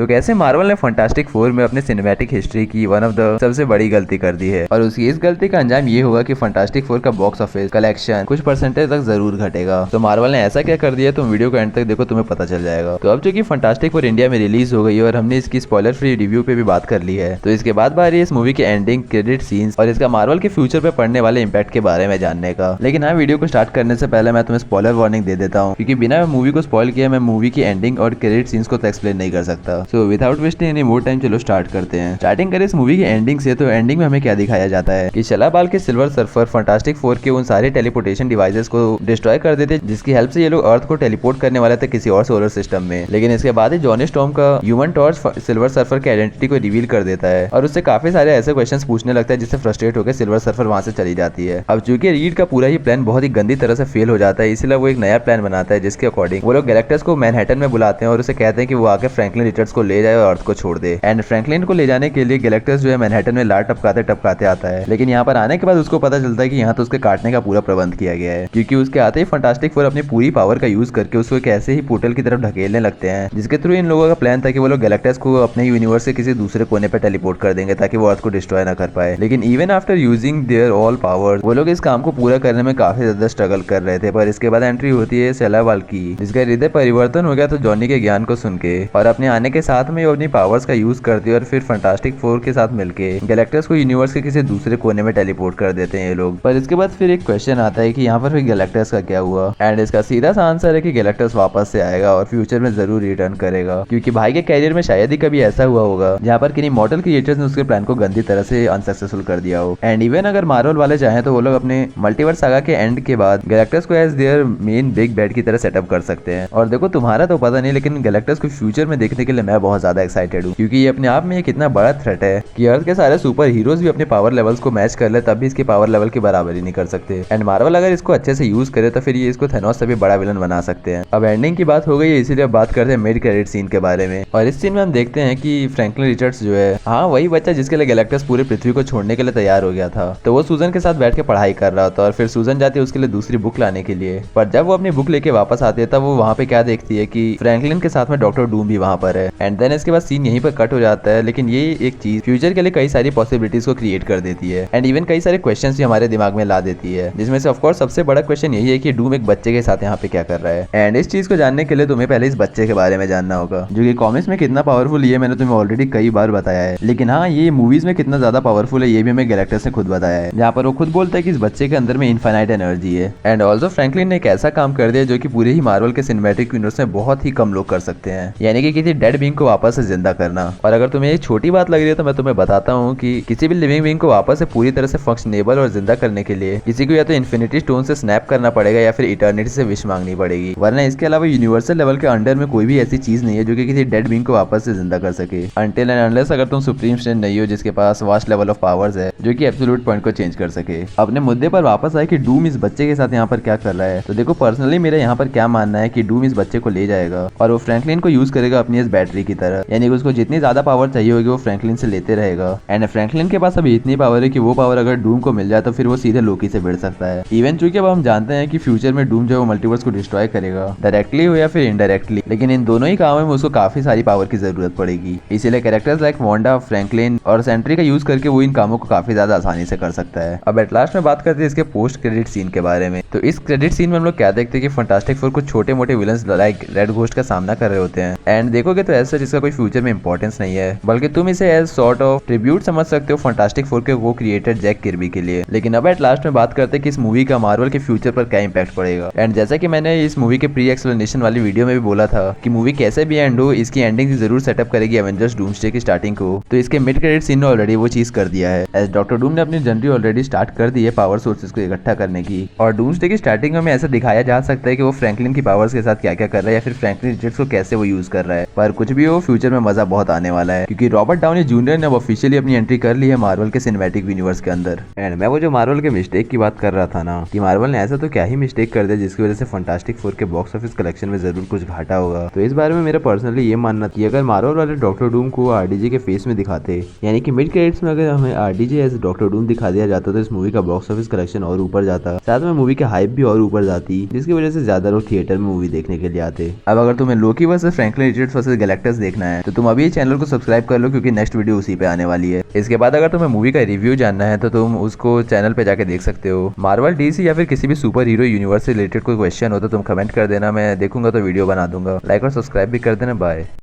तो कैसे मार्वल ने फंटास्टिक फोर में अपने सिनेमैटिक हिस्ट्री की वन ऑफ द सबसे बड़ी गलती कर दी है, और उसकी इस गलती का अंजाम ये होगा कि फंटास्टिक फोर का बॉक्स ऑफिस कलेक्शन कुछ परसेंटेज तक जरूर घटेगा। तो मार्वल ने ऐसा क्या कर दिया, तुम वीडियो को एंड तक देखो, तुम्हें पता चल जाएगा। तो अब चूंकि फंटास्टिक फोर इंडिया में रिलीज हो गई है और हमने इसकी स्पॉइलर फ्री रिव्यू पे भी बात कर ली है, तो इसके बाद बारी इस मूवी के एंडिंग, क्रेडिट सीन्स और इसका मार्वल के फ्यूचर पे पड़ने वाले इम्पैक्ट के बारे में जानने का। लेकिन हाँ, वीडियो को स्टार्ट करने से पहले मैं तुम्हें स्पॉइलर वार्निंग दे देता हूँ, क्योंकि बिना मूवी को स्पॉइल किए मैं मूवी की एंडिंग और क्रेडिट सीन्स को तो एक्सप्लेन नहीं कर सकता। So without wasting any more time चलो स्टार्ट करते हैं। स्टार्टिंग करें इस मूवी की एंडिंग से, तो एंडिंग में हमें क्या दिखाया जाता है कि शलाबाल के सिल्वर सर्फर फंटास्टिक फोर के उन सारे टेलीपोर्टेशन डिवाइसेस को डिस्ट्रॉय कर देते जिसकी हेल्प से ये लोग अर्थ को टेलीपोर्ट करने वाले थे किसी और सोलर सिस्टम में। लेकिन इसके बाद ही जॉनी स्टॉर्म का ह्यूमन टॉर्च सिल्वर सर्फर की आइडेंटिटी को रिवील कर देता है और उससे काफी सारे ऐसे क्वेश्चंस पूछने लगता है जिससे फ्रस्ट्रेट होकर सिल्वर सर्फर वहां से चली जाती है। अब चूंकि रीड का पूरा ही प्लान बहुत ही गंदी तरह से फेल हो जाता है, इसलिए वो एक नया प्लान बनाता है जिसके अकॉर्डिंग वो लोग गैलेक्टस को मैनहट्टन में बुलाते हैं और उसे कहते हैं कि वो आके फ्रैंकलिन रिचर्ड्स को ले जाए और अर्थ को छोड़ दे। एंड फ्रैंकलिन को ले जाने के लिए गैलेक्टस जो है मैनहट्टन में लार टपकाते टपकाते आता है, लेकिन यहाँ पर आने के बाद उसको पता चलता है कि यहाँ तो उसके काटने का पूरा प्रबंध किया गया है, क्योंकि उसके आते ही फंटास्टिक फोर अपनी पूरी पावर का यूज करके उसको एक ऐसे ही पोर्टल की तरफ ढकेलने लगते हैं, जिसके थ्रू इन लोगों का प्लान था कि वो लोग गैलेक्टस को अपने यूनिवर्स के किसी दूसरे कोने पर टेलीपोर्ट कर देंगे ताकि वो अर्थ को डिस्ट्रॉय ना कर पाए। लेकिन even after using their all powers वो लोग इस काम को पूरा करने में काफी ज्यादा स्ट्रगल कर रहे थे। पर इसके बाद एंट्री होती है सेलावाल की, जिसका हृदय परिवर्तन हो गया तो जॉनी के ज्ञान को सुन के और अपने आने के साथ में वो अपनी पावर्स का यूज करती है और फिर फंटास्टिक फोर के साथ मिलके गैलेक्टस को यूनिवर्स के किसी दूसरे कोने में टेलीपोर्ट कर देते हैं ये लोग। पर इसके बाद फिर एक क्वेश्चन आता है कि यहाँ पर फिर गैलेक्टस का क्या हुआ, एंड इसका सीधा सा आंसर है कि गैलेक्टस वापस से आएगा और फ्यूचर में जरूर रिटर्न करेगा, क्योंकि भाई के कैरियर में शायद ही कभी ऐसा हुआ होगा जहाँ पर किन्हीं मॉडल क्रिएटर्स ने उसके प्लान को गंदी तरह से अनसक्सेसफुल कर दिया हो। एंड इवन अगर मार्वल वाले चाहें तो वो लोग अपने मल्टीवर्स सागा के एंड के बाद गैलेक्टस को as their main big bad की तरह सेटअप कर सकते हैं। और देखो तुम्हारा तो पता नहीं, लेकिन गैलेक्टस को फ्यूचर में देखने के लिए मैं बहुत ज्यादा एक्साइटेड हूँ, क्योंकि ये अपने आप में एक इतना बड़ा थ्रेट है कि अर्थ के सारे सुपर हीरोज भी अपने पावर लेवल्स को मैच कर ले तब भी इसके पावर लेवल की बराबरी नहीं कर सकते। एंड मार्वल अगर इसको अच्छे से यूज करे तो फिर ये इसको थेनोस से भी बड़ा विलन बना सकते हैं। अब एंडिंग की बात हो गई है, इसीलिए अब बात करते हैं मिड क्रेडिट सीन के बारे में। और इस सीन में हम देखते हैं कि फ्रैंकलिन रिचर्ड्स जो है, हाँ वही बच्चा जिसके लिए गैलेक्टस पूरे पृथ्वी को छोड़ने के लिए तैयार हो गया था, तो वो सूजन के साथ बैठ के पढ़ाई कर रहा था और फिर सूजन जाती है उसके लिए दूसरी बुक लाने के लिए। पर जब वो अपनी बुक लेके वापस आती है तब वो वहाँ पे क्या देखती है कि फ्रैंकलिन के साथ में डॉक्टर डूम भी वहाँ पर है। एंड देन इसके बाद सीन यहीं पर कट हो जाता है, लेकिन ये एक चीज फ्यूचर के लिए कई सारी पॉसिबिलिटीज को क्रिएट कर देती है एंड इवन कई सारे क्वेश्चंस भी हमारे दिमाग में ला देती है, जिसमें से ऑफकोर्स सबसे बड़ा क्वेश्चन यही है कि डूम एक बच्चे के साथ यहाँ पे क्या कर रहा है। एंड इस चीज को जानने के लिए तुम्हें पहले इस बच्चे के बारे में जानना होगा, जो कि कॉमिक्स में कितना पावरफुल ये मैंने तुम्हें ऑलरेडी कई बार बताया है, लेकिन हाँ ये मूवीज में कितना ज्यादा पावरफुल है ये भी हमें गैलेक्टस ने खुद बताया है, जहाँ पर वो खुद बोलता है कि इस बच्चे के अंदर में इनफाइनाइट एनर्जी है। एंड ऑल्सो फ्रैंकलिन ने एक ऐसा काम कर दिया जो कि पूरे ही मार्वल के सिनेमैटिक यूनिवर्स में बहुत ही कम लोग कर सकते हैं, यानी कि किसी डेड बीइंग को वापस से जिंदा करना। और अगर तुम्हें ये छोटी बात लग रही है तो मैं तुम्हें बताता हूँ कि किसी भी लिविंग बीइंग को वापस से पूरी तरह से फंक्शनेबल और जिंदा करने के लिए किसी को या तो इन्फिनिटी स्टोन से स्नैप करना पड़ेगा या फिर इटर्निटी से विश मांगनी पड़ेगी, वरना इसके अलावा यूनिवर्सल लेवल के अंडर में कोई भी ऐसी चीज नहीं है जो कि किसी डेड बीइंग को वापस से जिंदा कर सके, अनटिल एंड अनलेस अगर तुम सुप्रीम स्ट्रेंथ नहीं हो जिसके पास वास्ट लेवल ऑफ पावर्स है जो कि एब्सोल्यूट पॉइंट को चेंज कर सके। अपने मुद्दे पर वापस आए कि डूम इस बच्चे के साथ यहाँ पर क्या कर रहा है, तो देखो पर्सनली मेरा यहाँ पर क्या मानना है कि डूम इस बच्चे को ले जाएगा और वो फ्रैंकलिन को यूज करेगा अपनी इस बैटरी की तरह, यानी कि उसको जितनी ज्यादा पावर चाहिए होगी वो फ्रैंकलिन से लेते रहेगा। एंड फ्रैंकलिन के पास अभी इतनी पावर है कि वो पावर अगर डूम को मिल जाए तो फिर वो सीधे लोकी से भिड़ सकता है। इवन चूंकि अब हम जानते हैं कि फ्यूचर में डूम जो है मल्टीवर्स को डिस्ट्रॉय करेगा डायरेक्टली हो या फिर इनडायरेक्टली, लेकिन इन दोनों ही कामों में उसको काफी सारी पावर की जरूरत पड़ेगी, इसीलिए कैरेक्टर्स लाइक वांडा, फ्रैंकलिन और सेंट्री का यूज करके वो इन कामों को काफी ज्यादा आसानी से कर सकता है। अब एट लास्ट में बात करते हैं इसके पोस्ट क्रेडिट सीन के बारे में। तो इस क्रेडिट सीन में हम लोग क्या देखते हैं कि फंटास्टिक फोर कुछ छोटे मोटे विलन्स लाइक रेड घोस्ट का सामना कर रहे होते हैं। एंड देखोगे तो ऐसा इसका कोई फ्यूचर में इंपॉर्टेंस नहीं है, बल्कि तुम इसे एज सॉर्ट ऑफ ट्रिब्यूट समझ सकते हो फंटास्टिक फोर के वो क्रिएटर जैक किर्बी के लिए। लेकिन अब एट लास्ट में बात करते हैं कि इस मूवी का मार्वल के फ्यूचर पर क्या इंपैक्ट पड़ेगा। एंड जैसा कि मैंने इस मूवी के प्री एक्सप्लेनेशन वाली वीडियो में भी बोला था कि मूवी कैसे भी एंड हो इसकी एंडिंग जरूर सेटअप करेगी एवेंजर्स डूम्सडे की स्टार्टिंग को, तो इसके मिड क्रेडिट सीन ने ऑलरेडी वो चीज कर दिया है। एज डॉक्टर डूम ने अपनी जर्नी ऑलरेडी स्टार्ट कर दी है पावर सोर्सेज को इकट्ठा करने की, और डूम्सडे की स्टार्टिंग में ऐसा दिखाया जा सकता है कि वो फ्रैंकलिन की पावर्स के साथ क्या क्या कर रहा है या फिर फ्रैंकलिन रिचर्ड्स को कैसे वो यूज कर रहा है। पर कुछ भी हो फ्यूचर में मजा बहुत आने वाला है, क्योंकि रॉबर्ट डाउनी जूनियर ने ऑफिशियली अपनी एंट्री कर ली है मार्वल के सिनेमैटिक यूनिवर्स के अंदर। एंड मैं वो जो मार्वल के मिस्टेक की बात कर रहा था ना कि मार्वल ने ऐसा तो क्या ही मिस्टेक कर दिया जिसकी वजह से फंटास्टिक फोर के बॉक्स ऑफिस कलेक्शन में जरूर कुछ घाटा होगा। तो इस बारे में मेरा पर्सनली ये मानना था कि अगर मार्वल वाले डॉक्टर डूम को आरडीजे के फेस में दिखाते, यानी कि मिड क्रेडिट्स में अगर हमें आरडीजे एज डॉक्टर डूम दिखा दिया जाता तो इस मूवी का बॉक्स ऑफिस कलेक्शन और ऊपर जाता, साथ में मूवी की हाइप भी और ऊपर जाती, जिसकी वजह से ज्यादा लोग थिएटर में मूवी देखने के लिए आते। अब अगर तुम्हें Loki versus Franklin Richards versus Galactus characters देखना है तो तुम अभी चैनल को सब्सक्राइब कर लो, क्योंकि नेक्स्ट वीडियो उसी पे आने वाली है। इसके बाद अगर तुम्हें मूवी का रिव्यू जानना है तो तुम उसको चैनल पे जाके देख सकते हो। मार्वल, डीसी या फिर किसी भी सुपर हीरो यूनिवर्स से रिलेटेड कोई क्वेश्चन हो तो तुम कमेंट कर देना, मैं देखूंगा तो वीडियो बना दूंगा। लाइक और सब्सक्राइब भी कर देना। बाय।